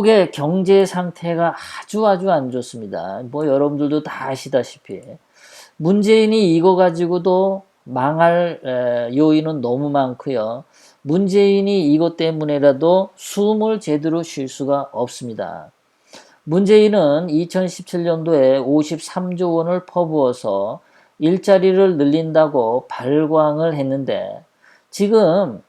미국의 경제 상태가 아주 안 좋습니다. 뭐 여러분들도 다 아시다시피 문재인이 이거 가지고도 망할 요인은 너무 많고요. 문재인이 이것 때문에라도 숨을 제대로 쉴 수가 없습니다. 문재인은 2017년도에 53조 원을 퍼부어서 일자리를 늘린다고 발광을 했는데 지금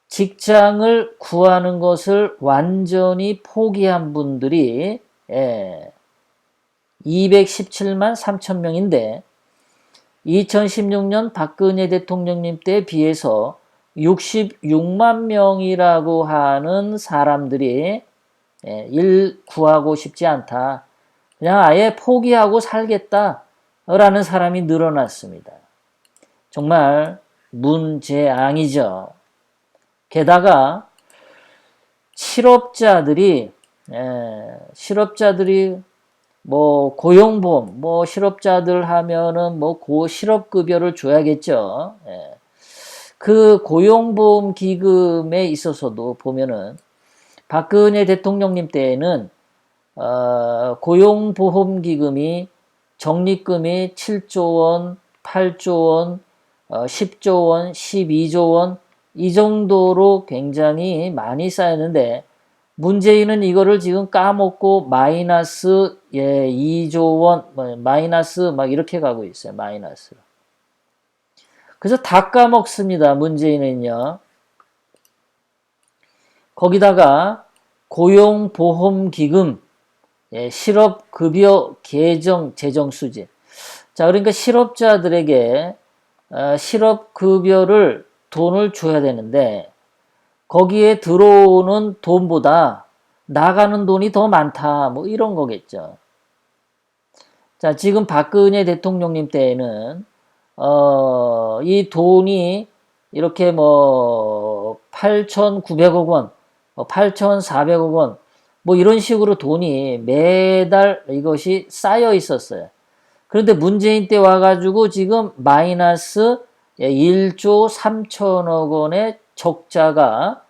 직장을 구하는 것을 완전히 포기한 분들이 217만 3천 명인데 2016년 박근혜 대통령님 때에 비해서 66만 명이라고 하는 사람들이 일 구하고 싶지 않다. 그냥 아예 포기하고 살겠다라는 사람이 늘어났습니다. 정말 문재앙이죠. 게다가 실업자들이 뭐 고용보험, 뭐 실업자들 하면은 뭐 실업급여를 줘야겠죠. 그 고용보험 기금에 있어서도 보면은 박근혜 대통령님 때에는 고용보험기금이 적립금이 7조 원, 8조 원, 10조 원, 12조 원 이 정도로 굉장히 많이 쌓였는데 문재인은 이거를 지금 까먹고 마이너스 2조 원, 마이너스 막 이렇게 가고 있어요. 마이너스. 그래서 다 까먹습니다. 문재인은요. 거기다가 고용보험기금, 실업급여 개정 재정 수지. 자, 그러니까 실업자들에게 실업급여를 돈을 줘야 되는데 거기에 들어오는 돈보다 나가는 돈이 더 많다. 뭐 이런 거겠죠. 자, 지금 박근혜 대통령님 때에는 이 돈이 이렇게 뭐 8,900억 원, 8,400억 원, 뭐 이런 식으로 돈이 매달 이것이 쌓여 있었어요. 그런데 문재인 때 와가지고 지금 마이너스 1조 3천억 원의 적자가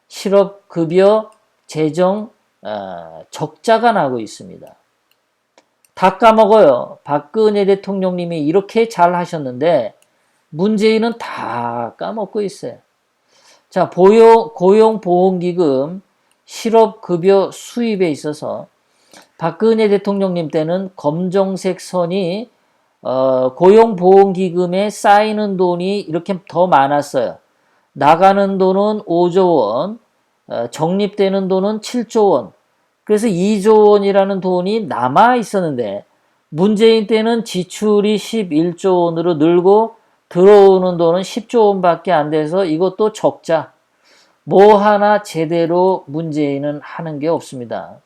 실업급여 재정 적자가 나고 있습니다. 다 까먹어요. 박근혜 대통령님이 이렇게 잘 하셨는데 문재인은 다 까먹고 있어요. 자, 고용보험기금 실업급여 수입에 있어서 박근혜 대통령님 때는 검정색 선이 고용보험기금에 쌓이는 돈이 이렇게 더 많았어요. 나가는 돈은 5조 원, 적립되는 돈은 7조 원. 그래서 2조 원이라는 돈이 남아 있었는데 문재인 때는 지출이 11조 원으로 늘고 들어오는 돈은 10조 원밖에 안 돼서 이것도 적자. 뭐 하나 제대로 문재인은 하는 게 없습니다.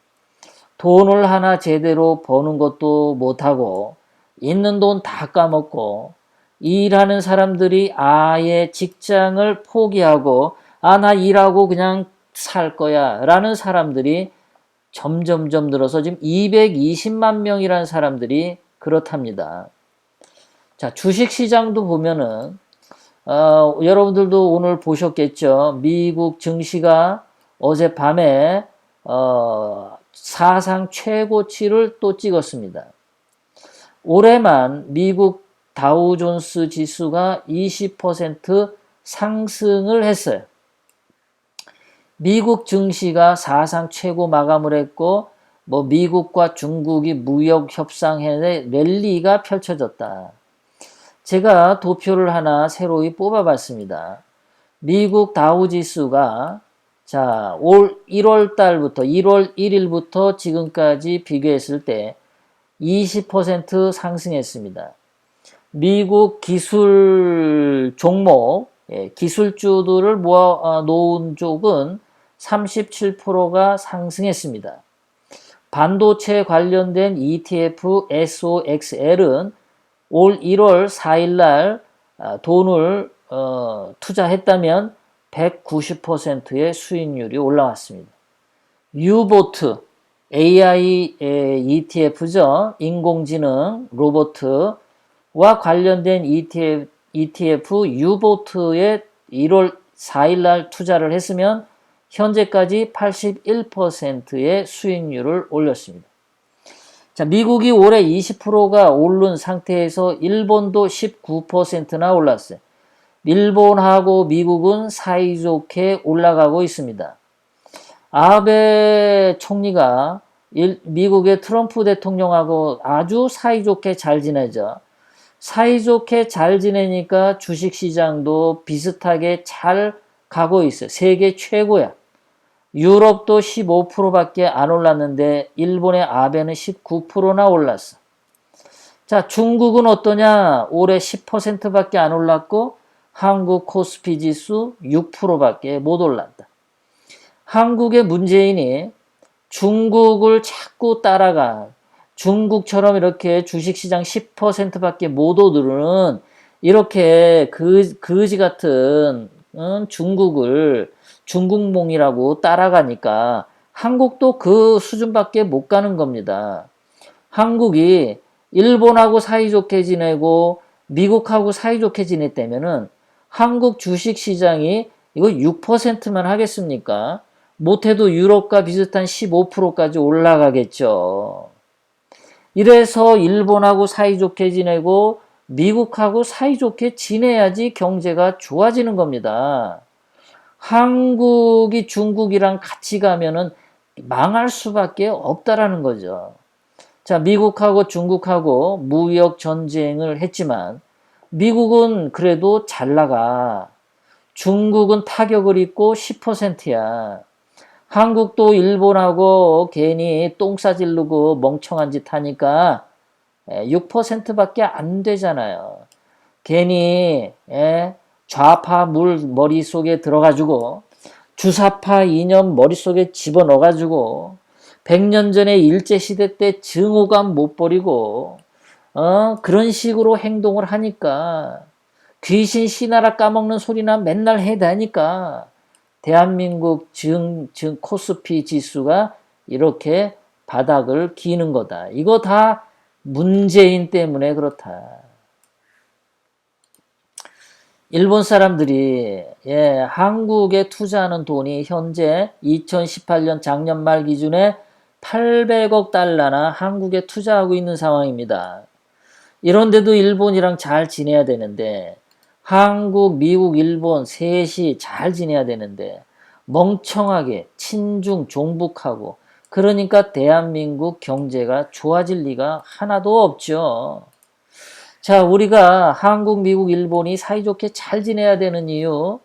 돈을 하나 제대로 버는 것도 못하고 있는 돈 다 까먹고 일하는 사람들이 아예 직장을 포기하고 나 일하고 그냥 살 거야 라는 사람들이 점점점 늘어서 지금 220만 명이라는 사람들이 그렇답니다. 자, 주식시장도 보면은 여러분들도 오늘 보셨겠죠. 미국 증시가 어젯밤에 사상 최고치를 또 찍었습니다. 올해만 미국 다우존스 지수가 20% 상승을 했어요. 미국 증시가 사상 최고 마감을 했고 뭐 미국과 중국이 무역 협상에 랠리가 펼쳐졌다. 제가 도표를 하나 새로이 뽑아봤습니다. 미국 다우지수가 자, 올 1월 달부터 1월 1일부터 지금까지 비교했을 때 20% 상승했습니다. 미국 기술 종목, 기술주들을 모아 놓은 쪽은 37%가 상승했습니다. 반도체 관련된 ETF SOXL은 올 1월 4일 날 돈을 투자했다면 190%의 수익률이 올라왔습니다. 유보트, AI ETF죠. 인공지능, 로봇와 관련된 ETF 유보트에 1월 4일 날 투자를 했으면 현재까지 81%의 수익률을 올렸습니다. 자, 미국이 올해 20%가 오른 상태에서 일본도 19%나 올랐어요. 일본하고 미국은 사이좋게 올라가고 있습니다. 아베 총리가 미국의 트럼프 대통령하고 아주 사이좋게 잘 지내죠. 사이좋게 잘 지내니까 주식시장도 비슷하게 잘 가고 있어요. 세계 최고야. 유럽도 15%밖에 안 올랐는데 일본의 아베는 19%나 올랐어. 자, 중국은 어떠냐? 올해 10%밖에 안 올랐고 한국 코스피 지수 6%밖에 못 올랐다. 한국의 문재인이 중국을 자꾸 따라가. 중국처럼 이렇게 주식시장 10%밖에 못 오르는 이렇게 거지 같은 중국을 중국몽이라고 따라가니까 한국도 그 수준밖에 못 가는 겁니다. 한국이 일본하고 사이좋게 지내고 미국하고 사이좋게 지냈다면은 한국 주식시장이 이거 6%만 하겠습니까? 못해도 유럽과 비슷한 15%까지 올라가겠죠. 이래서 일본하고 사이좋게 지내고 미국하고 사이좋게 지내야지 경제가 좋아지는 겁니다. 한국이 중국이랑 같이 가면은 망할 수밖에 없다라는 거죠. 자, 미국하고 중국하고 무역 전쟁을 했지만 미국은 그래도 잘 나가. 중국은 타격을 입고 10%야. 한국도 일본하고 괜히 똥 싸지르고 멍청한 짓 하니까 6%밖에 안 되잖아요. 괜히 좌파 물 머릿속에 들어가지고 주사파 이념 머릿속에 집어넣어가지고 100년 전에 일제시대 때 증오감 못 버리고 그런 식으로 행동을 하니까 귀신 씨나라 까먹는 소리나 맨날 해대니까 대한민국 코스피 지수가 이렇게 바닥을 기는 거다. 이거 다 문재인 때문에 그렇다. 일본 사람들이 한국에 투자하는 돈이 현재 2018년 작년 말 기준에 800억 달러나 한국에 투자하고 있는 상황입니다. 이런데도 일본이랑 잘 지내야 되는데 한국, 미국, 일본 셋이 잘 지내야 되는데 멍청하게 친중 종북하고 그러니까 대한민국 경제가 좋아질 리가 하나도 없죠. 자, 우리가 한국, 미국, 일본이 사이좋게 잘 지내야 되는 이유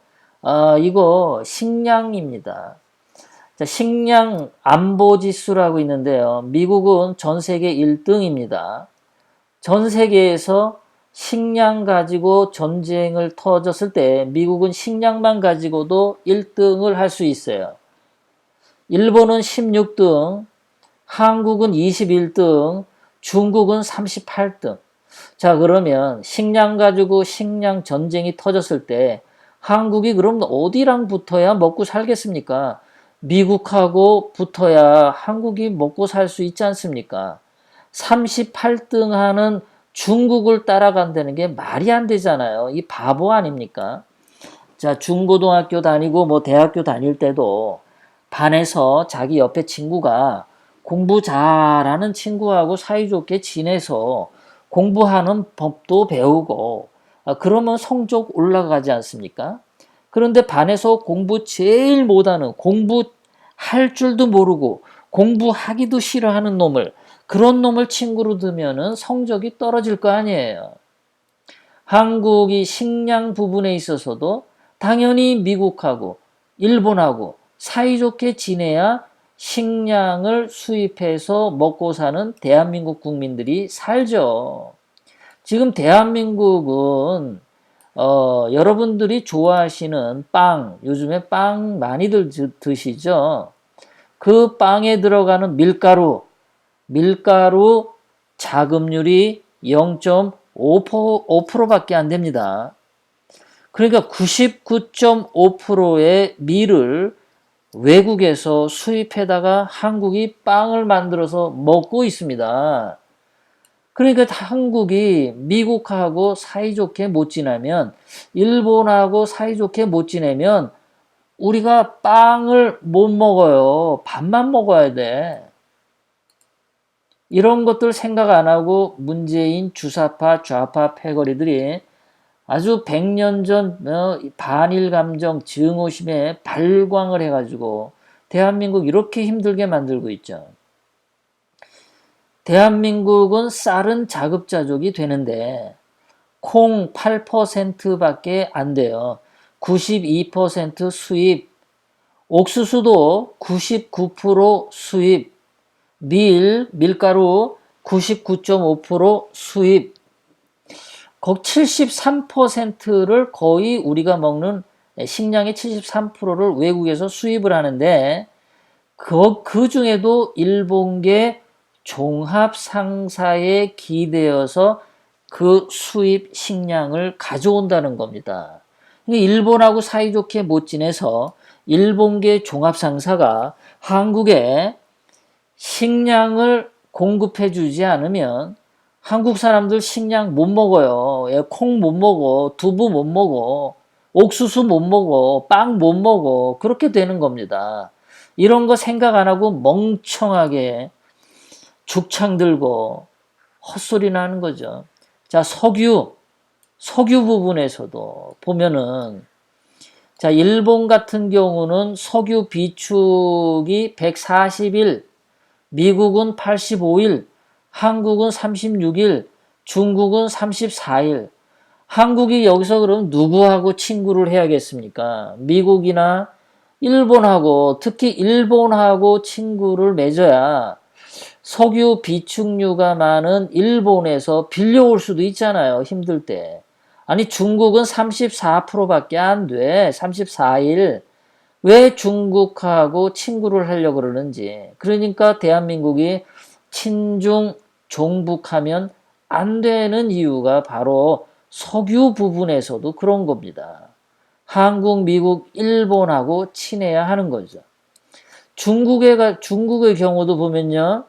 이거 식량입니다. 자, 식량 안보지수라고 있는데요. 미국은 전 세계 1등입니다. 전 세계에서 식량 가지고 전쟁을 터졌을 때 미국은 식량만 가지고도 1등을 할 수 있어요. 일본은 16등, 한국은 21등, 중국은 38등. 자, 그러면 식량 가지고 식량 전쟁이 터졌을 때 한국이 그럼 어디랑 붙어야 먹고 살겠습니까? 미국하고 붙어야 한국이 먹고 살 수 있지 않습니까? 38등 하는 중국을 따라간다는 게 말이 안 되잖아요. 이 바보 아닙니까? 자, 중고등학교 다니고 뭐 대학교 다닐 때도 반에서 자기 옆에 친구가 공부 잘하는 친구하고 사이좋게 지내서 공부하는 법도 배우고 그러면 성적 올라가지 않습니까? 그런데 반에서 공부 제일 못하는 공부할 줄도 모르고 공부하기도 싫어하는 놈을 그런 놈을 친구로 두면은 성적이 떨어질 거 아니에요. 한국이 식량 부분에 있어서도 당연히 미국하고 일본하고 사이좋게 지내야 식량을 수입해서 먹고 사는 대한민국 국민들이 살죠. 지금 대한민국은 여러분들이 좋아하시는 빵, 요즘에 빵 많이들 드시죠? 그 빵에 들어가는 밀가루 자급률이 0.5%밖에 안 됩니다. 그러니까 99.5%의 밀을 외국에서 수입해다가 한국이 빵을 만들어서 먹고 있습니다. 그러니까 한국이 미국하고 사이좋게 못 지내면 일본하고 사이좋게 못 지내면 우리가 빵을 못 먹어요. 밥만 먹어야 돼. 이런 것들 생각 안 하고 문재인 주사파, 좌파 패거리들이 아주 100년 전 반일 감정, 증오심에 발광을 해가지고 대한민국 이렇게 힘들게 만들고 있죠. 대한민국은 쌀은 자급자족이 되는데 콩 8%밖에 안 돼요. 92% 수입, 옥수수도 99% 수입, 밀가루 99.5% 수입, 거기 73%를 거의 우리가 먹는 식량의 73%를 외국에서 수입을 하는데 그 중에도 일본계 종합 상사에 기대어서 그 수입 식량을 가져온다는 겁니다. 일본하고 사이좋게 못 지내서 일본계 종합 상사가 한국에 식량을 공급해 주지 않으면 한국 사람들 식량 못 먹어요. 콩 못 먹어, 두부 못 먹어, 옥수수 못 먹어, 빵 못 먹어. 그렇게 되는 겁니다. 이런 거 생각 안 하고 멍청하게 죽창 들고 헛소리나 하는 거죠. 자, 석유 부분에서도 보면은 자, 일본 같은 경우는 석유 비축이 140일, 미국은 85일, 한국은 36일, 중국은 34일. 한국이 여기서 그럼 누구하고 친구를 해야겠습니까? 미국이나 일본하고, 특히 일본하고 친구를 맺어야 석유 비축류가 많은 일본에서 빌려올 수도 있잖아요. 힘들 때. 아니 중국은 34%밖에 안 돼. 34일. 왜 중국하고 친구를 하려고 그러는지. 그러니까 대한민국이 친중 종북하면 안 되는 이유가 바로 석유 부분에서도 그런 겁니다. 한국, 미국, 일본하고 친해야 하는 거죠. 중국의 경우도 보면요.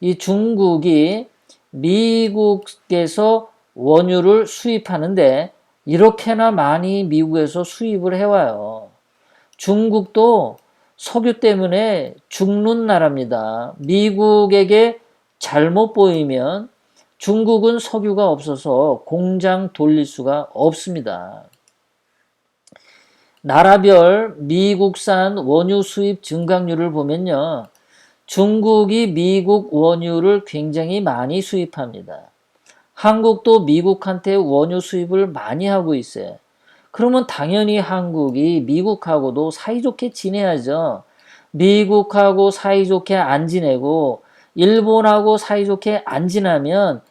이 중국이 미국에서 원유를 수입하는데 이렇게나 많이 미국에서 수입을 해와요. 중국도 석유 때문에 죽는 나라입니다. 미국에게 잘못 보이면 중국은 석유가 없어서 공장 돌릴 수가 없습니다. 나라별 미국산 원유 수입 증가율을 보면요. 중국이 미국 원유를 굉장히 많이 수입합니다. 한국도 미국한테 원유 수입을 많이 하고 있어요. 그러면 당연히 한국이 미국하고도 사이좋게 지내야죠. 미국하고 사이좋게 안 지내고 일본하고 사이좋게 안 지내면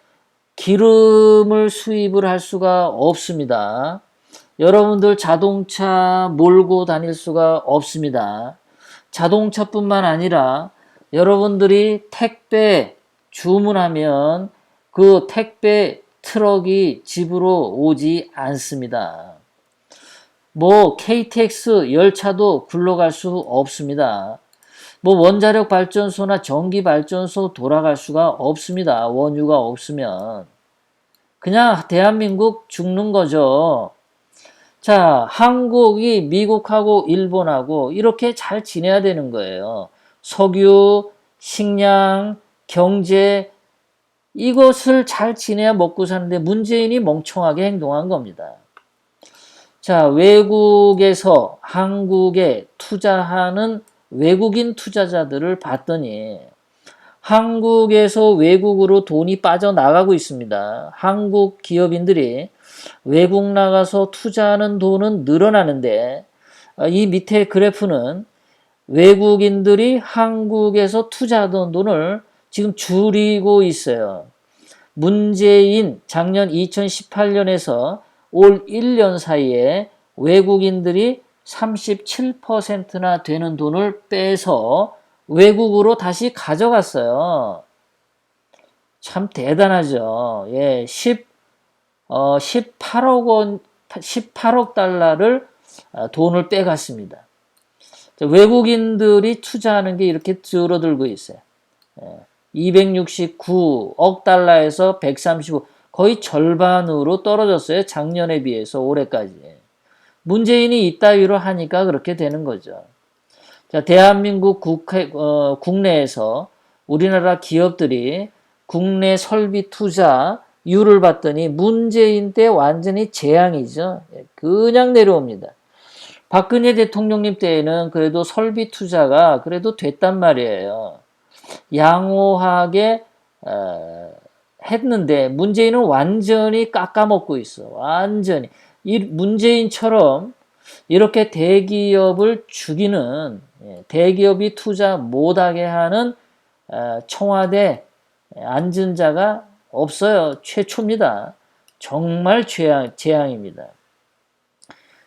기름을 수입을 할 수가 없습니다. 여러분들 자동차 몰고 다닐 수가 없습니다. 자동차뿐만 아니라 여러분들이 택배 주문하면 그 택배 트럭이 집으로 오지 않습니다. 뭐 KTX 열차도 굴러갈 수 없습니다. 뭐 원자력 발전소나 전기 발전소 돌아갈 수가 없습니다. 원유가 없으면. 그냥 대한민국 죽는 거죠. 자, 한국이 미국하고 일본하고 이렇게 잘 지내야 되는 거예요. 석유, 식량, 경제 이것을 잘 지내야 먹고 사는데 문재인이 멍청하게 행동한 겁니다. 자, 외국에서 한국에 투자하는 외국인 투자자들을 봤더니 한국에서 외국으로 돈이 빠져나가고 있습니다. 한국 기업인들이 외국 나가서 투자하는 돈은 늘어나는데 이 밑에 그래프는 외국인들이 한국에서 투자하던 돈을 지금 줄이고 있어요. 문재인 작년 2018년에서 올 1년 사이에 외국인들이 37%나 되는 돈을 빼서 외국으로 다시 가져갔어요. 참 대단하죠. 예, 18억 달러를 돈을 빼갔습니다. 외국인들이 투자하는 게 이렇게 줄어들고 있어요. 269억 달러에서 135, 거의 절반으로 떨어졌어요. 작년에 비해서 올해까지. 문재인이 이따위로 하니까 그렇게 되는 거죠. 자, 대한민국 국내에서 우리나라 기업들이 국내 설비 투자율을 봤더니 문재인 때 완전히 재앙이죠. 그냥 내려옵니다. 박근혜 대통령님 때에는 그래도 설비 투자가 그래도 됐단 말이에요. 양호하게 했는데 문재인은 완전히 깎아먹고 있어. 완전히. 이 문재인처럼 이렇게 대기업을 죽이는, 대기업이 투자 못하게 하는 청와대 앉은 자가 없어요. 최초입니다. 정말 재앙입니다.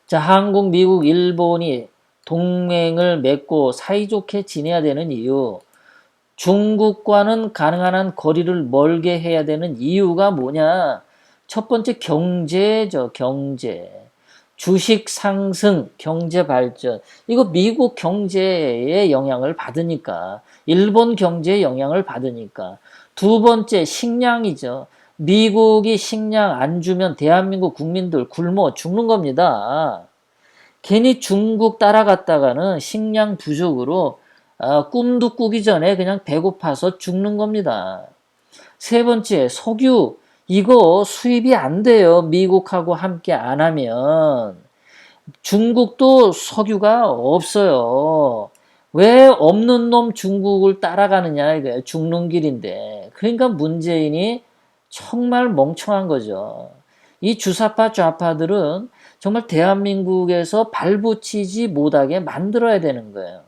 자, 한국, 미국, 일본이 동맹을 맺고 사이좋게 지내야 되는 이유, 중국과는 가능한 한 거리를 멀게 해야 되는 이유가 뭐냐? 첫 번째 경제죠, 경제. 주식 상승, 경제 발전. 이거 미국 경제의 영향을 받으니까, 일본 경제의 영향을 받으니까. 두 번째 식량이죠. 미국이 식량 안 주면 대한민국 국민들 굶어 죽는 겁니다. 괜히 중국 따라갔다가는 식량 부족으로 꿈도 꾸기 전에 그냥 배고파서 죽는 겁니다. 세 번째, 석유. 이거 수입이 안 돼요. 미국하고 함께 안 하면. 중국도 석유가 없어요. 왜 없는 놈 중국을 따라가느냐 이거예요. 죽는 길인데. 그러니까 문재인이 정말 멍청한 거죠. 이 주사파 좌파들은 정말 대한민국에서 발붙이지 못하게 만들어야 되는 거예요.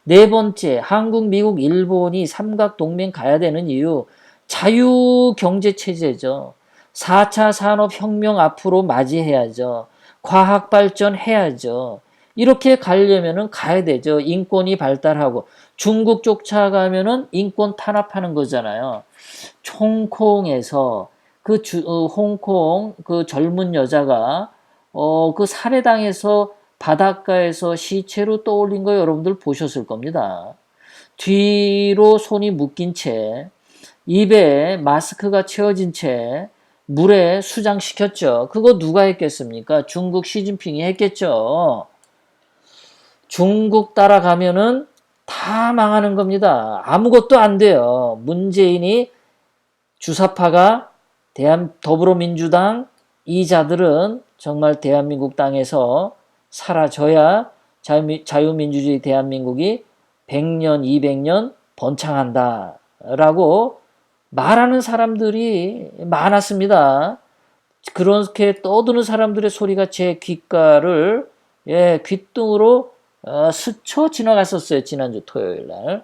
네 번째, 한국, 미국, 일본이 삼각동맹 가야 되는 이유, 자유경제체제죠. 4차 산업혁명 앞으로 맞이해야죠. 과학발전 해야죠. 이렇게 가려면은 가야 되죠. 인권이 발달하고. 중국 쫓아가면은 인권 탄압하는 거잖아요. 홍콩에서 홍콩 그 젊은 여자가 그 살해당해서 바닷가에서 시체로 떠올린 거 여러분들 보셨을 겁니다. 뒤로 손이 묶인 채 입에 마스크가 채워진 채 물에 수장시켰죠. 그거 누가 했겠습니까? 중국 시진핑이 했겠죠. 중국 따라가면은 다 망하는 겁니다. 아무것도 안 돼요. 문재인이 주사파가 더불어민주당 이 자들은 정말 대한민국 땅에서 사라져야 자유민주주의 대한민국이 100년, 200년 번창한다 라고 말하는 사람들이 많았습니다. 그렇게 떠드는 사람들의 소리가 제 귓가를 귓등으로 스쳐 지나갔었어요. 지난주 토요일 날.